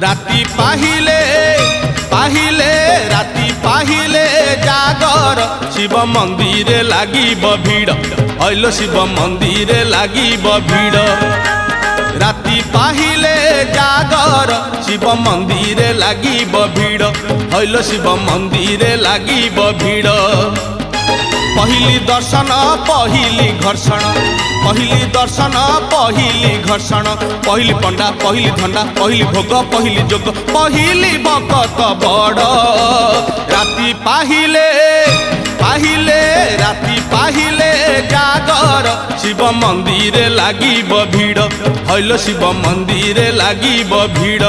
राति पाहिले पाहिले राति पाहिले जागर शिव मंदिर लागिब भीड़ हईल शिव मंदिर लागिब भीड़ राति पाहिले जागर शिव मंदिर लागिब भीड़ हईल शिव मंदिर लागिब भीड़ पहली दर्शन पहली घर्षण पहली दर्शन पहली घर्षण पहली पंडा पहली धंडा पहली भोग पहली जोग पहली भगत बड़ राति पाहिले पाहिले राति पाहिले जागर शिव मंदिर लागिब भीड़ हईल शिव मंदिर लागिब भीड़।